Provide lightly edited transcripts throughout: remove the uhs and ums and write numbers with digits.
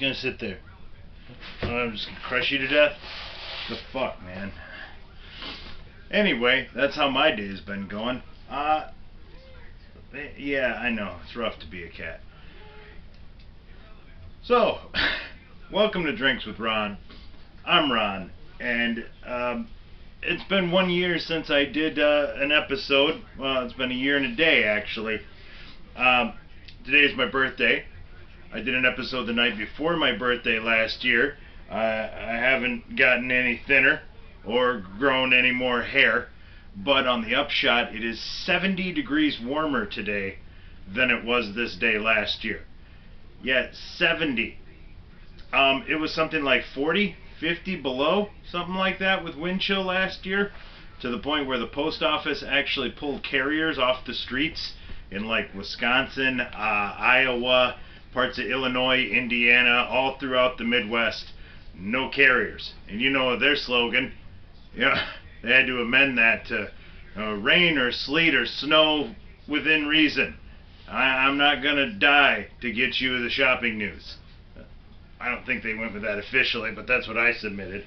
gonna sit there. I'm just gonna crush you to death? The fuck, man. Anyway, that's how my day's been going. Yeah, I know, it's rough to be a cat. So, welcome to Drinks with Ron. I'm Ron, and it's been 1 year since I did an episode. Well, it's been a year and a day, actually. Today is my birthday. I did an episode the night before my birthday last year. I haven't gotten any thinner or grown any more hair, but on the upshot, it is 70 degrees warmer today than it was this day last year. Yet 70. It was something like 40, 50 below, something like that with wind chill last year, to the point where the post office actually pulled carriers off the streets in like Wisconsin, Iowa, parts of Illinois, Indiana, all throughout the Midwest. No carriers. And you know their slogan, yeah, they had to amend that to rain or sleet or snow within reason. I'm not gonna die to get you the shopping news. I don't think they went with that officially, but that's what I submitted.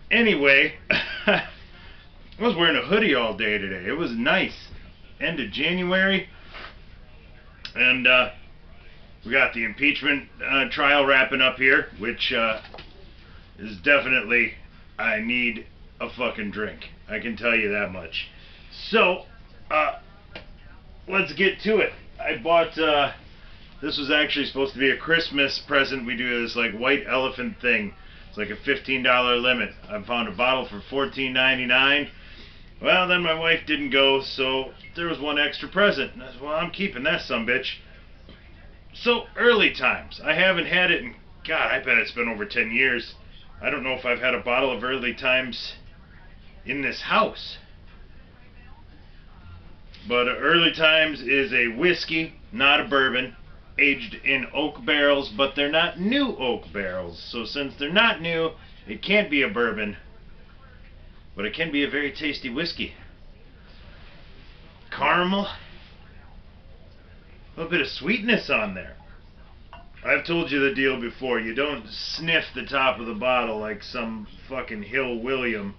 Anyway, I was wearing a hoodie all day today. It was nice. End of January, and we got the impeachment trial wrapping up here, which is definitely, I need a fucking drink. I can tell you that much. So, let's get to it. I bought, this was actually supposed to be a Christmas present. We do this like white elephant thing. It's like a $15 limit. I found a bottle for $14.99. Well, then my wife didn't go, so there was one extra present. And I said, well, I'm keeping that sumbitch. So, early times. I haven't had it in, God, I bet it's been over 10 years. I don't know if I've had a bottle of early times in this house. But early times is a whiskey, not a bourbon, aged in oak barrels, but they're not new oak barrels. So since they're not new, it can't be a bourbon, but it can be a very tasty whiskey. Caramel, a little bit of sweetness on there. I've told you the deal before. You don't sniff the top of the bottle like some fucking Hill William.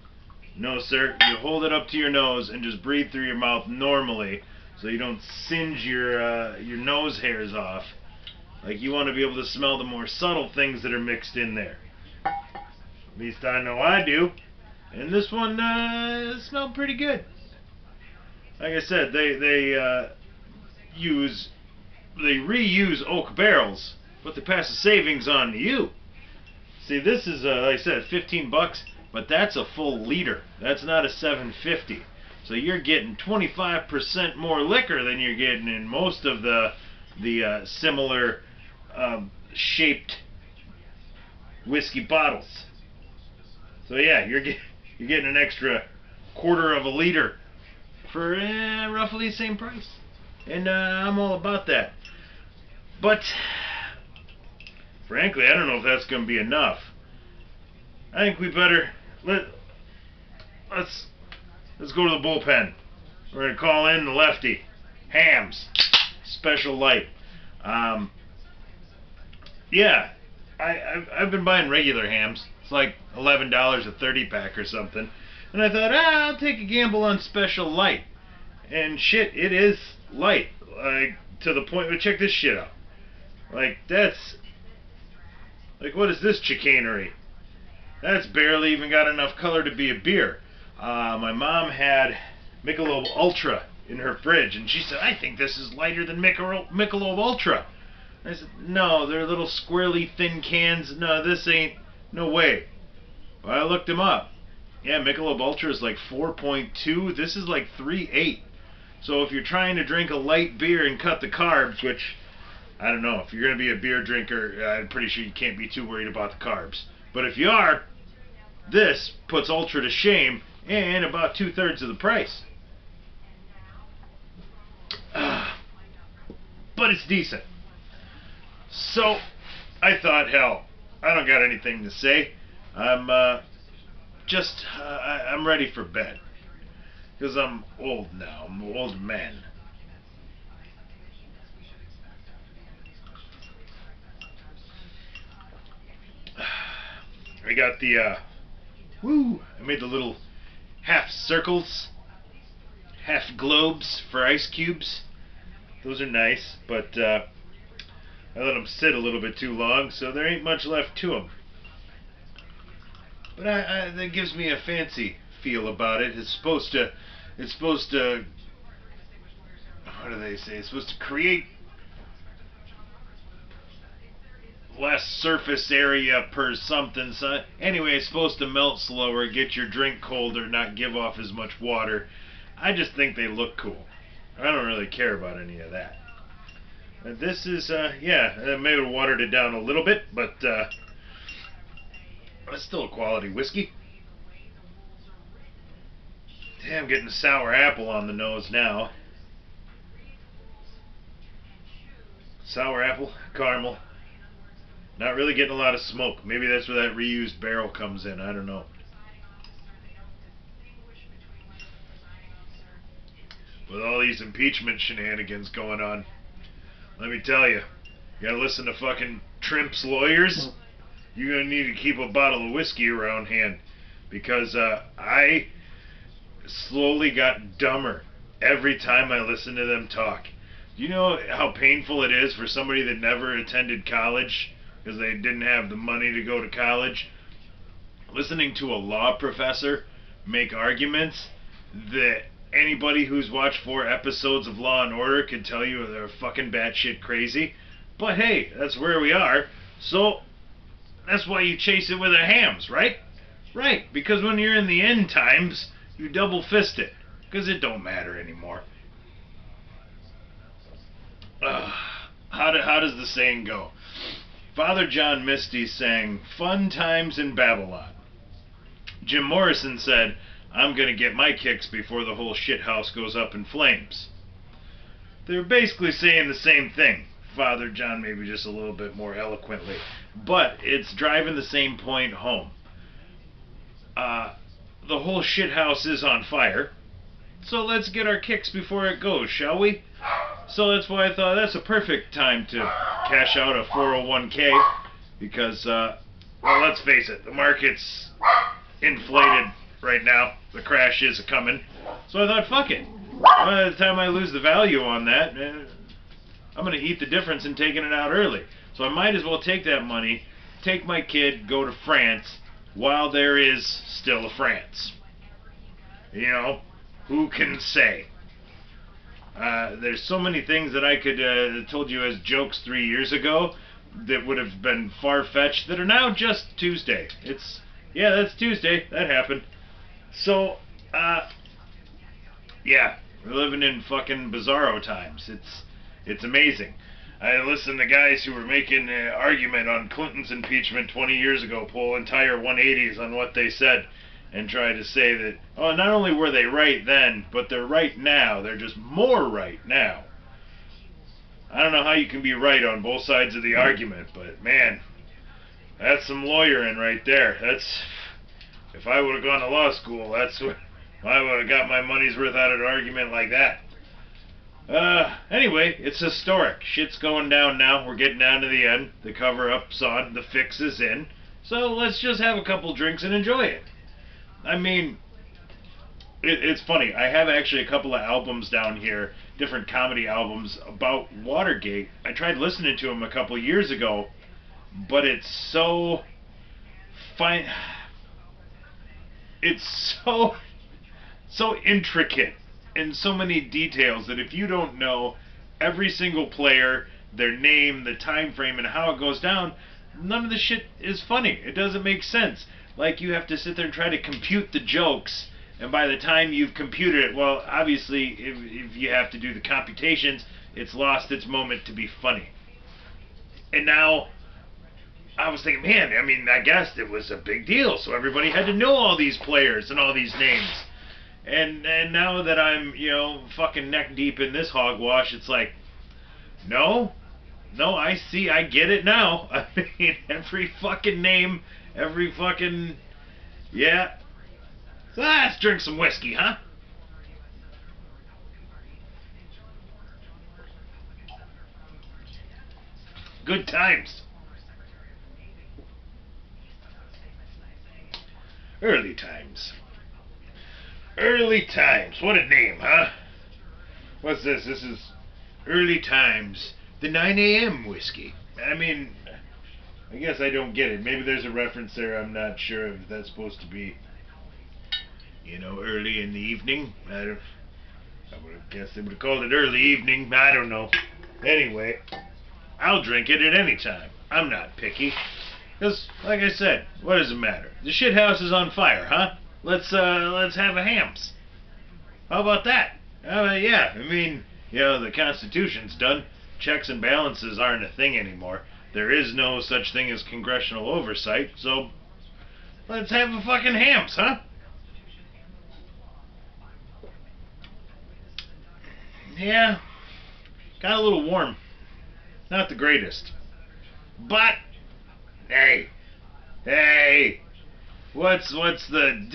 No, sir. You hold it up to your nose and just breathe through your mouth normally, so you don't singe your nose hairs off. Like, you want to be able to smell the more subtle things that are mixed in there. At least I know I do. And this one smelled pretty good. Like I said, they reuse oak barrels, but they pass the savings on to you. See, this is like I said, $15, but that's a full liter. That's not a $7.50. So you're getting 25% more liquor than you're getting in most of the similar shaped whiskey bottles. So yeah, you're getting an extra quarter of a liter for roughly the same price, and I'm all about that. But frankly, I don't know if that's going to be enough. I think we better let's go to the bullpen. We're going to call in the lefty, Hams, special light. Yeah, I've been buying regular Hams. It's like $11 a 30-pack or something. And I thought, I'll take a gamble on special light. And shit, it is light. Like, to the point where, check this shit out. Like, that's, like, what is this chicanery? That's barely even got enough color to be a beer. My mom had Michelob Ultra in her fridge, and she said, I think this is lighter than Michelob Ultra. I said, no, they're little squirrely thin cans. No, this ain't, no way. Well, I looked them up. Yeah, Michelob Ultra is like 4.2. This is like 3.8. So if you're trying to drink a light beer and cut the carbs, which, I don't know, if you're going to be a beer drinker, I'm pretty sure you can't be too worried about the carbs. But if you are, this puts Ultra to shame and about 2/3 of the price. But it's decent. So I thought, hell, I don't got anything to say. I'm I'm ready for bed. Because I'm old now. I'm an old man. I got the, I made the little half circles, half globes for ice cubes. Those are nice, but I let them sit a little bit too long, so there ain't much left to them. But that gives me a fancy feel about it. It's supposed to, what do they say? It's supposed to create less surface area per something. So anyway, it's supposed to melt slower, get your drink colder, not give off as much water. I just think they look cool. I don't really care about any of that. This is, yeah, maybe watered it down a little bit, but it's still a quality whiskey. Damn, I'm getting sour apple on the nose now. Sour apple, caramel. Not really getting a lot of smoke. Maybe that's where that reused barrel comes in. I don't know. With all these impeachment shenanigans going on, let me tell you, you gotta listen to fucking Trimp's lawyers. You're gonna need to keep a bottle of whiskey around hand, because I slowly got dumber every time I listened to them talk. Do you know how painful it is for somebody that never attended college because they didn't have the money to go to college, listening to a law professor make arguments that anybody who's watched 4 episodes of Law and Order could tell you they're fucking batshit crazy? But hey, that's where we are, so that's why you chase it with the hams, right? Right, because when you're in the end times, you double fist it, because it don't matter anymore. How does the saying go? Father John Misty sang, "Fun times in Babylon." Jim Morrison said, "I'm gonna get my kicks before the whole shithouse goes up in flames." They're basically saying the same thing. Father John maybe just a little bit more eloquently, but it's driving the same point home. The whole shithouse is on fire, so let's get our kicks before it goes, shall we? So that's why I thought that's a perfect time to cash out a 401k, because, well, let's face it, the market's inflated right now. The crash is coming. So I thought, fuck it. By the time I lose the value on that, I'm going to eat the difference in taking it out early. So I might as well take that money, take my kid, go to France, while there is still a France. You know, who can say? There's so many things that I could have told you as jokes 3 years ago that would have been far-fetched that are now just Tuesday. Yeah, that's Tuesday. That happened. So, yeah, we're living in fucking bizarro times. It's amazing. I listened to guys who were making an argument on Clinton's impeachment 20 years ago, pull entire 180s on what they said, and try to say that, oh, not only were they right then, but they're right now. They're just more right now. I don't know how you can be right on both sides of the argument, but man, that's some lawyering right there. If I would have gone to law school, that's what I would have got my money's worth out of an argument like that. Anyway, it's historic. Shit's going down now. We're getting down to the end. The cover-up's on. The fix is in. So let's just have a couple drinks and enjoy it. I mean, it's funny. I have actually a couple of albums down here, different comedy albums about Watergate. I tried listening to them a couple years ago, but it's so fine. It's so intricate and so many details that if you don't know every single player, their name, the time frame, and how it goes down, none of the shit is funny. It doesn't make sense. Like, you have to sit there and try to compute the jokes, and by the time you've computed it, well, obviously, if you have to do the computations, it's lost its moment to be funny. And now, I was thinking, man, I mean, I guess it was a big deal, so everybody had to know all these players and all these names. And now that I'm, you know, fucking neck deep in this hogwash, it's like, no, I see, I get it now. I mean, every fucking name, every fucking, yeah. So let's drink some whiskey, huh? Good times. Early times. Early times. What a name, huh? What's this? This is Early Times, the 9 a.m. whiskey. I mean, I guess I don't get it. Maybe there's a reference there. I'm not sure if that's supposed to be, early in the evening. I would have guessed they would have called it early evening. I don't know. Anyway, I'll drink it at any time. I'm not picky. Because, like I said, what does it matter? The shit house is on fire, huh? Let's have a hams. How about that? Yeah, I mean, the Constitution's done. Checks and balances aren't a thing anymore. There is no such thing as congressional oversight, so let's have a fucking hams, huh? Yeah, got a little warm. Not the greatest. But, hey, what's the,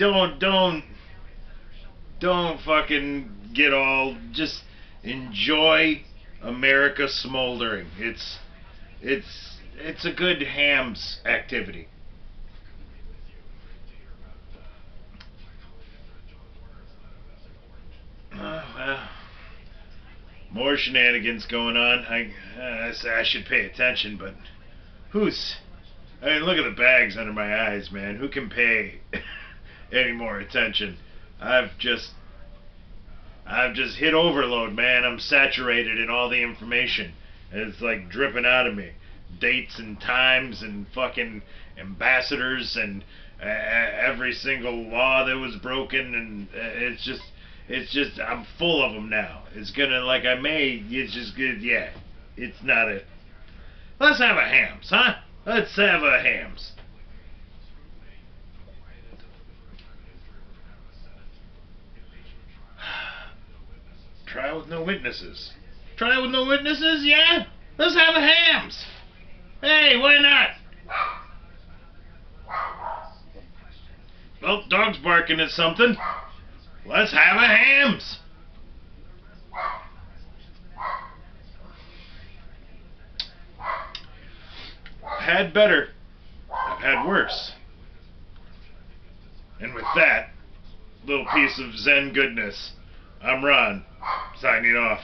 don't fucking get all, just enjoy America smoldering. It's a good hams activity. Well, more shenanigans going on. I should pay attention, but I mean, look at the bags under my eyes, man. Who can pay any more attention? I've just hit overload, man. I'm saturated in all the information. It's like dripping out of me. Dates and times and fucking ambassadors and every single law that was broken, and it's just I'm full of them now. It's just good. Yeah, it's not a. Let's have a hams, huh? Let's have a hams. Trial with no witnesses. Trial with no witnesses? Yeah? Let's have a hams. Hey, why not? Well, dog's barking at something. Let's have a hams. I've had better. I've had worse. And with that little piece of Zen goodness, I'm Ron, signing off.